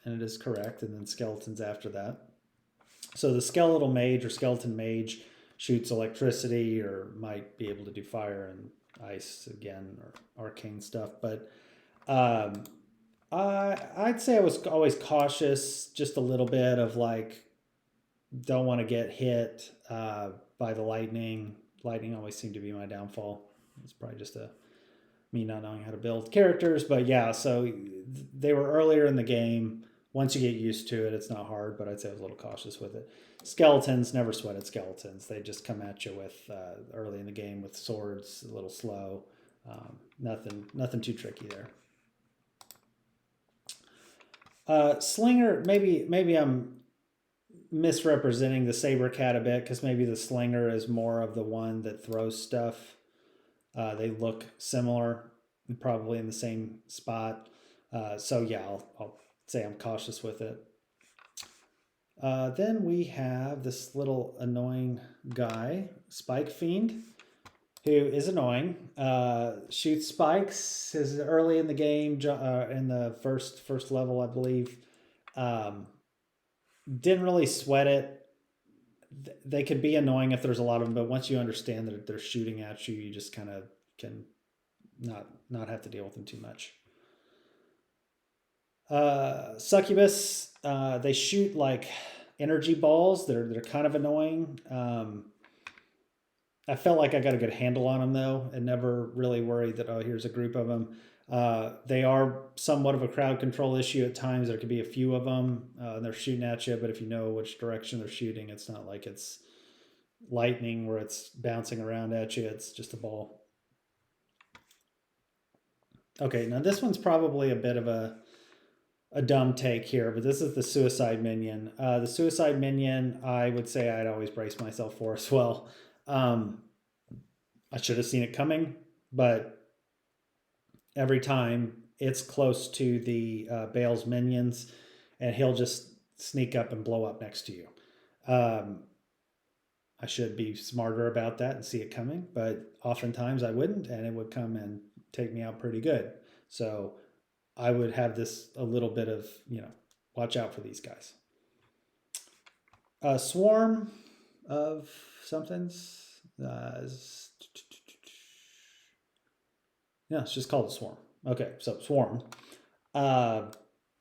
And it is correct. And then skeletons after that. So the Skeletal Mage or Skeleton Mage shoots electricity or might be able to do fire and ice again or arcane stuff. But I'd say I was always cautious, just a little bit of like, don't want to get hit by the lightning. Lightning always seemed to be my downfall. It's probably just me not knowing how to build characters. But yeah, so they were earlier in the game. Once you get used to it, it's not hard, but I'd say I was a little cautious with it. Skeletons, never sweated skeletons. They just come at you with early in the game with swords, a little slow. Nothing too tricky there. Slinger, maybe I'm misrepresenting the Saber Cat a bit because maybe the Slinger is more of the one that throws stuff. They look similar, probably in the same spot. So yeah, I'll say I'm cautious with it. Then we have this little annoying guy, Spike Fiend, who is annoying. Shoots spikes. Is early in the game, in the first level, I believe. Didn't really sweat it. They could be annoying if there's a lot of them, but once you understand that they're shooting at you, you just kind of can not have to deal with them too much. Succubus, they shoot like energy balls. They're kind of annoying. I felt like I got a good handle on them though, and never really worried that, oh, here's a group of them. They are somewhat of a crowd control issue at times. There could be a few of them, and they're shooting at you, but if you know which direction they're shooting, it's not like it's lightning where it's bouncing around at you. It's just a ball. Okay, now this one's probably a bit of a dumb take here, but this is the Suicide Minion. The Suicide Minion, I would say I'd always brace myself for as well. I should have seen it coming, but every time it's close to the Bale's minions, and he'll just sneak up and blow up next to you. I should be smarter about that and see it coming, but oftentimes I wouldn't, and it would come and take me out pretty good. So I would have this a little bit of, watch out for these guys. A swarm of somethings. It's just called a swarm. Okay, so swarm.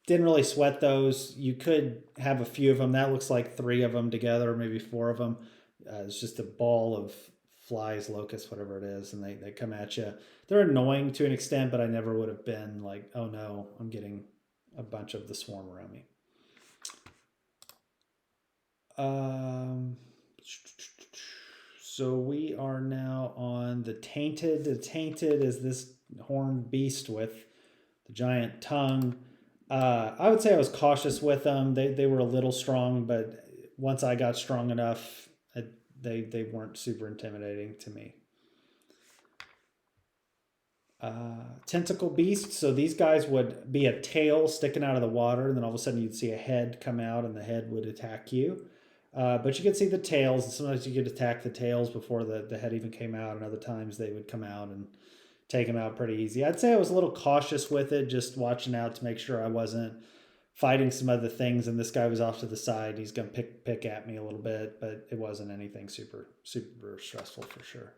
Didn't really sweat those. You could have a few of them. That looks like 3 of them together, maybe 4 of them. It's just a ball of flies, locusts, whatever it is, and they come at you. They're annoying to an extent, but I never would have been like, oh no, I'm getting a bunch of the swarm around me. So we are now on the Tainted. The Tainted is this horned beast with the giant tongue. I would say I was cautious with them. They were a little strong, but once I got strong enough, they weren't super intimidating to me. tentacle beasts. So these guys would be a tail sticking out of the water, and then all of a sudden you'd see a head come out, and the head would attack you. But you could see the tails, and sometimes you could attack the tails before the head even came out, and other times they would come out and take them out pretty easy. I'd say I was a little cautious with it, just watching out to make sure I wasn't fighting some other things, and this guy was off to the side. He's gonna pick at me a little bit, but it wasn't anything super stressful for sure.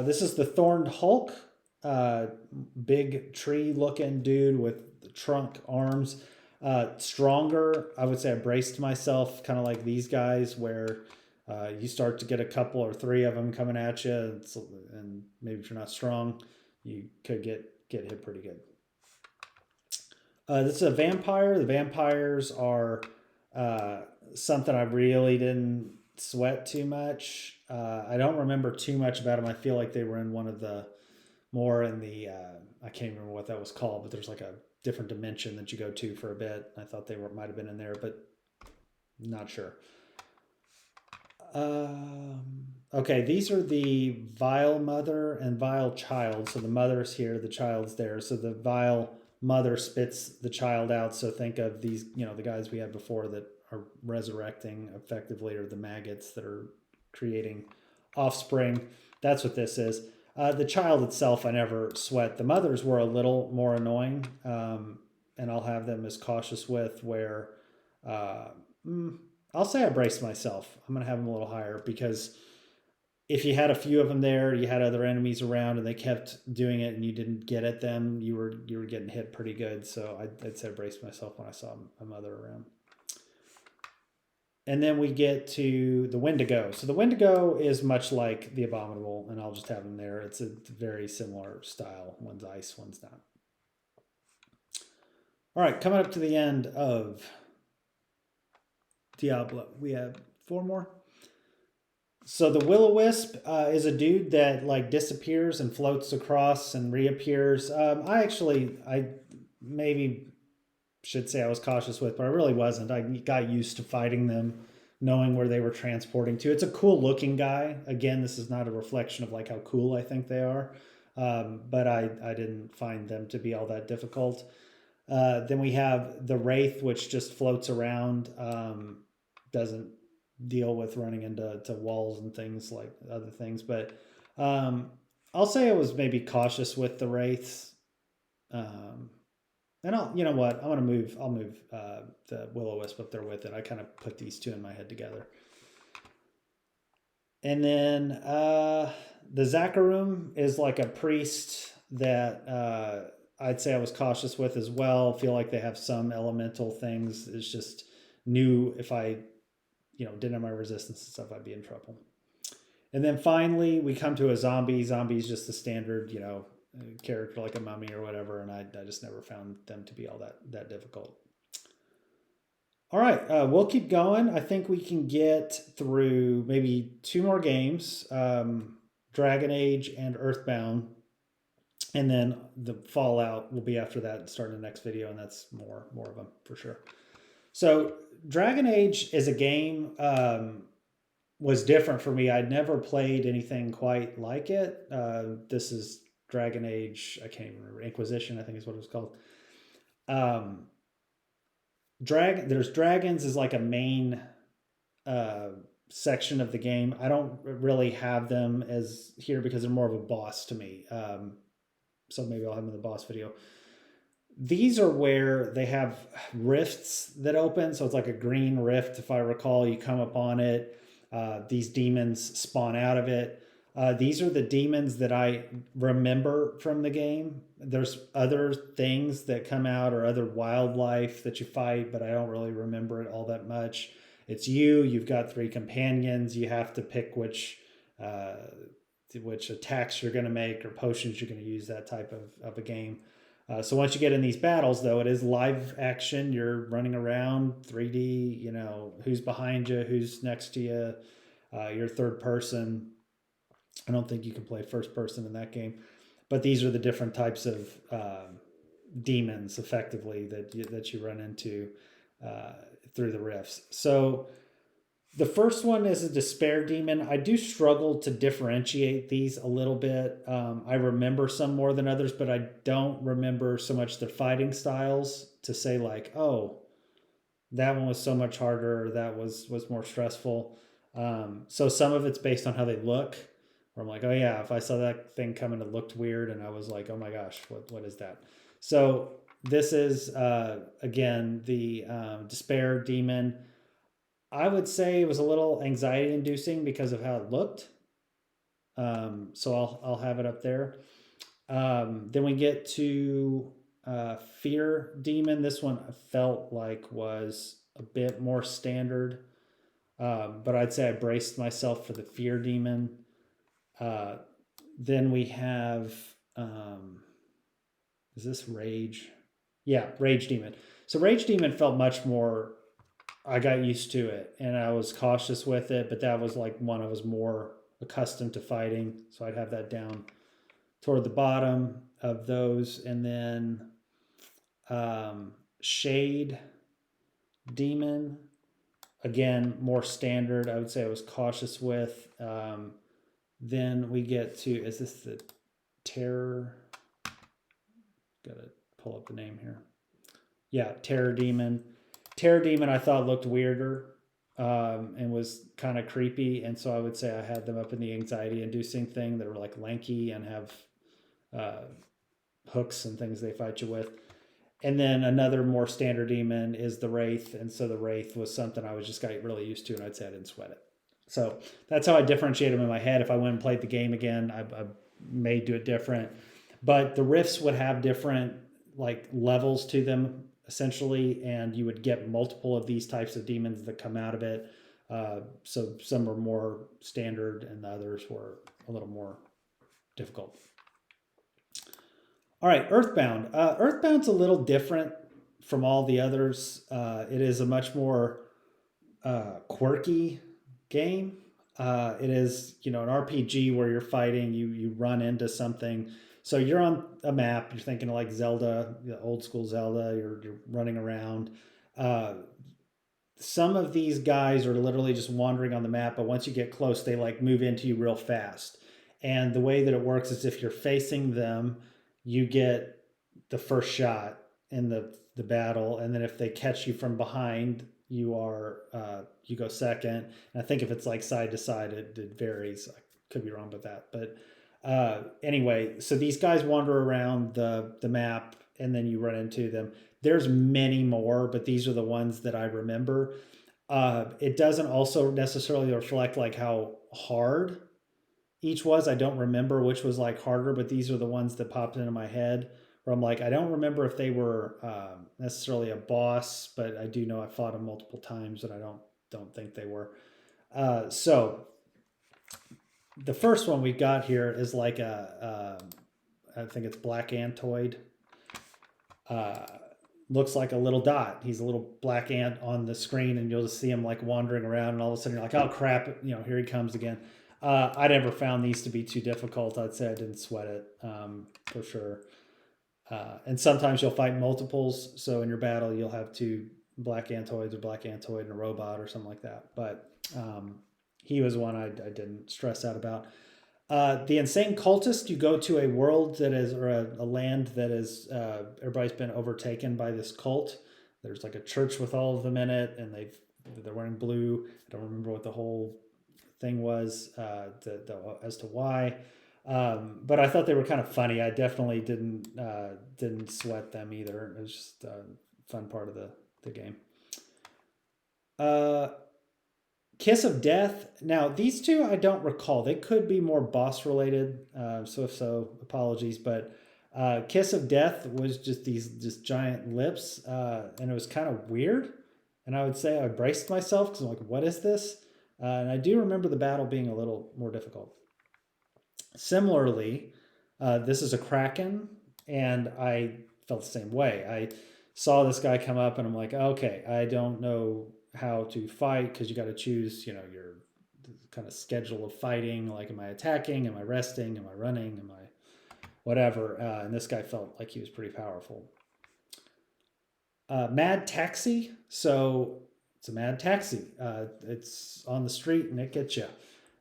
This is the Thorned Hulk, big tree looking dude with trunk arms. Stronger, I would say I braced myself kind of like these guys where you start to get a couple or three of them coming at you, and maybe if you're not strong, you could get hit pretty good. This is a vampire. The vampires are something I really didn't sweat too much. I don't remember too much about them. I feel like they were in one of the more in the I can't remember what that was called, but there's like a different dimension that you go to for a bit. I thought they might have been in there, but not sure. Okay, these are the vile mother and vile child. So the mother's here, the child's there. So the vile mother spits the child out. So think of these, the guys we had before that are resurrecting effectively, or the maggots that are creating offspring. That's what this is. The child itself, I never sweat. The mothers were a little more annoying, and I'll have them as cautious with where I'll say I braced myself. I'm going to have them a little higher because if you had a few of them there, you had other enemies around and they kept doing it and you didn't get at them, you were getting hit pretty good. So I'd say I braced myself when I saw a mother around. And then we get to the Wendigo. So the Wendigo is much like the Abominable, and I'll just have them there. It's a very similar style. One's ice, one's not. All right, coming up to the end of Diablo, we have 4 more. So the Will-O-Wisp is a dude that like disappears and floats across and reappears. I maybe should say I was cautious with, but I really wasn't. I got used to fighting them, knowing where they were transporting to. It's a cool looking guy. Again, this is not a reflection of like how cool I think they are, but I didn't find them to be all that difficult. Then we have the Wraith, which just floats around, doesn't deal with running into walls and things like other things. But I'll say I was maybe cautious with the Wraiths. And you know what? I'll move the Will-O-Wisp up there with it. I kind of put these two in my head together. And then the Zakarum is like a priest that I'd say I was cautious with as well. Feel like they have some elemental things. It's just new. If I, didn't have my resistance and stuff, I'd be in trouble. And then finally, we come to a zombie. Zombie is just the standard, character like a mummy or whatever, and I just never found them to be all that difficult. All right, we'll keep going. I think we can get through maybe 2 more games, Dragon Age and Earthbound, and then the Fallout will be after that, starting the next video, and that's more of them for sure. So Dragon Age is a game was different for me. I'd never played anything quite like it. This is Dragon Age, I can't even remember, Inquisition, I think is what it was called. There's dragons is like a main section of the game. I don't really have them as here because they're more of a boss to me. So maybe I'll have them in the boss video. These are where they have rifts that open. So it's like a green rift, if I recall. You come upon it. These demons spawn out of it. These are the demons that I remember from the game. There's other things that come out or other wildlife that you fight, but I don't really remember it all that much. It's you've got 3 companions. You have to pick which attacks you're going to make or potions you're going to use, that type of a game. So once you get in these battles, though, it is live action. You're running around 3D, who's behind you, who's next to you. You're third person. I don't think you can play first person in that game, but these are the different types of demons, effectively, that you run into through the rifts. So The first one is a despair demon. I do struggle to differentiate these a little bit. I remember some more than others, but I don't remember so much the fighting styles to say like, oh, that one was so much harder. That was more stressful. So some of it's based on how they look. Where I'm like, oh yeah, if I saw that thing coming, it looked weird, and I was like, oh my gosh, what is that? So this is again the despair demon. I would say it was a little anxiety inducing because of how it looked. So I'll have it up there. Then we get to fear demon. This one I felt like was a bit more standard, but I'd say I braced myself for the fear demon. Uh, then we have is this rage? Yeah, rage demon. So rage demon felt much more. I got used to it and I was cautious with it, but that was like one I was more accustomed to fighting. So I'd have that down toward the bottom of those. And then Shade Demon, again, more standard. I would say I was cautious with. Then we get to, is this the Terror? Gotta pull up the name here. Yeah, Terror Demon. Terror Demon I thought looked weirder and was kind of creepy. And so I would say I had them up in the anxiety inducing thing that were like lanky and have uh, hooks and things they fight you with. And then another more standard demon is the Wraith. And so the Wraith was something I was just got really used to, and I'd say I didn't sweat it. So that's how I differentiate them in my head. If I went and played the game again, I may do it different. But the rifts would have different like levels to them essentially, and you would get multiple of these types of demons that come out of it. So some are more standard, and the others were a little more difficult. All right, Earthbound. Earthbound's a little different from all the others. It is a much more quirky game. It is, you know, an RPG where you're fighting. You run into something. So you're on a map. You're thinking like Zelda, old school Zelda. You're running around. Uh, some of these guys are literally just wandering on the map, but once you get close, they like move into you real fast. And the way that it works is if you're facing them, you get the first shot in the battle, and then if they catch you from behind, you go second. And I think if it's like side to side, it varies. I could be wrong about that, but anyway, so these guys wander around the map, and then you run into them. There's many more, but these are the ones that I remember. It doesn't also necessarily reflect like how hard each was. I don't remember which was like harder, but these are the ones that popped into my head where I'm like, I don't remember if they were necessarily a boss, but I do know I fought them multiple times, and I don't think they were. So the first one we got here is like I think it's Black Antoid. Uh, Looks like a little dot. He's a little black ant on the screen, and you'll just see him like wandering around, and all of a sudden you're like, oh crap, you know, here he comes again. I never found these to be too difficult. I'd say I didn't sweat it for sure. And sometimes you'll fight multiples, so in your battle you'll have two black antoids or black antoid and a robot or something like that. But he was one I didn't stress out about. The Insane Cultist, you go to a world that is, or a land that is, everybody's been overtaken by this cult. There's like a church with all of them in it, and they're wearing blue. I don't remember what the whole thing was as to why. But I thought they were kind of funny. I definitely didn't sweat them either. It was just a fun part of the game. Uh, Kiss of Death. Now, these two I don't recall. They could be more boss related. So if so, apologies. But Kiss of Death was just these just giant lips, and it was kind of weird. And I would say I braced myself because I'm like, what is this? And I do remember the battle being a little more difficult. Similarly, this is a Kraken, and I felt the same way. I saw this guy come up, and I'm like, okay, I don't know how to fight because you got to choose, you know, your kind of schedule of fighting. Like, am I attacking? Am I resting? Am I running? Am I whatever? And this guy felt like he was pretty powerful. Mad Taxi. So it's a mad taxi. It's on the street and it gets you.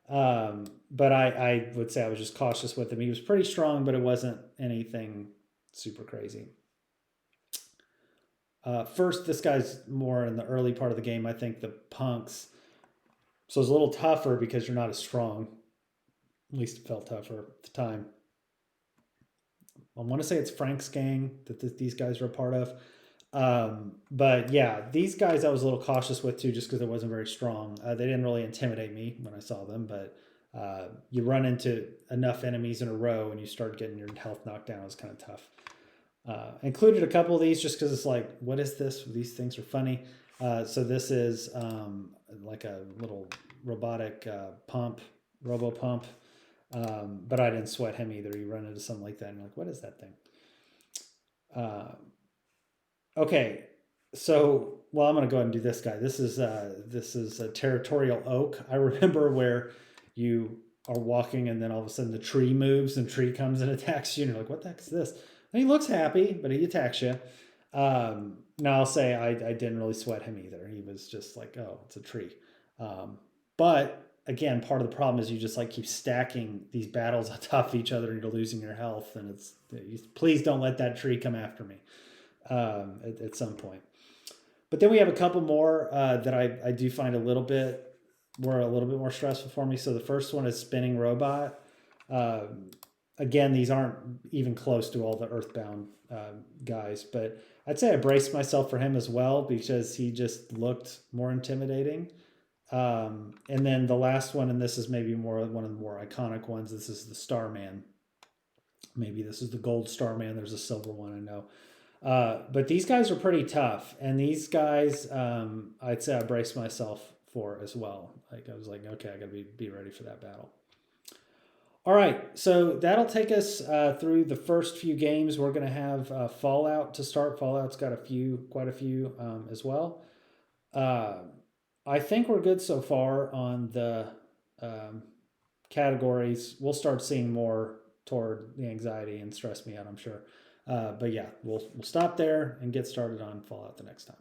But I would say I was just cautious with him. He was pretty strong, but it wasn't anything super crazy. First, this guy's more in the early part of the game. I think the punks. So it's a little tougher because you're not as strong. At least it felt tougher at the time. I want to say it's Frank's gang that these guys are a part of. But yeah, these guys I was a little cautious with too, just because it wasn't very strong. They didn't really intimidate me when I saw them, but you run into enough enemies in a row and you start getting your health knocked down. It was kind of tough. Included a couple of these just because it's like, what is this? These things are funny. So this is like a little robotic robo pump. But I didn't sweat him either. You run into something like that and you're like, what is that thing? Okay, so well, I'm gonna go ahead and do this guy. This is a territorial oak. I remember where you are walking and then all of a sudden the tree moves and tree comes and attacks you and you're like, what the heck is this? And he looks happy, but he attacks you. Now I'll say I didn't really sweat him either. He was just like, oh, it's a tree. But again, part of the problem is you just like keep stacking these battles on top of each other and you're losing your health. And please don't let that tree come after me at some point. But then we have a couple more that I do find were a little bit more stressful for me. So the first one is Spinning Robot. Again, these aren't even close to all the Earthbound guys, but I'd say I braced myself for him as well because he just looked more intimidating. And then the last one, and this is maybe one of the more iconic ones, this is the Starman. Maybe this is the Gold Starman. There's a silver one, I know. But these guys are pretty tough. And these guys, I'd say I braced myself for as well. Like I was like, okay, I got to be ready for that battle. All right, so that'll take us through the first few games. We're going to have Fallout to start. Fallout's got quite a few as well. I think we're good so far on the categories. We'll start seeing more toward the anxiety and stress me out, I'm sure. But yeah, we'll stop there and get started on Fallout the next time.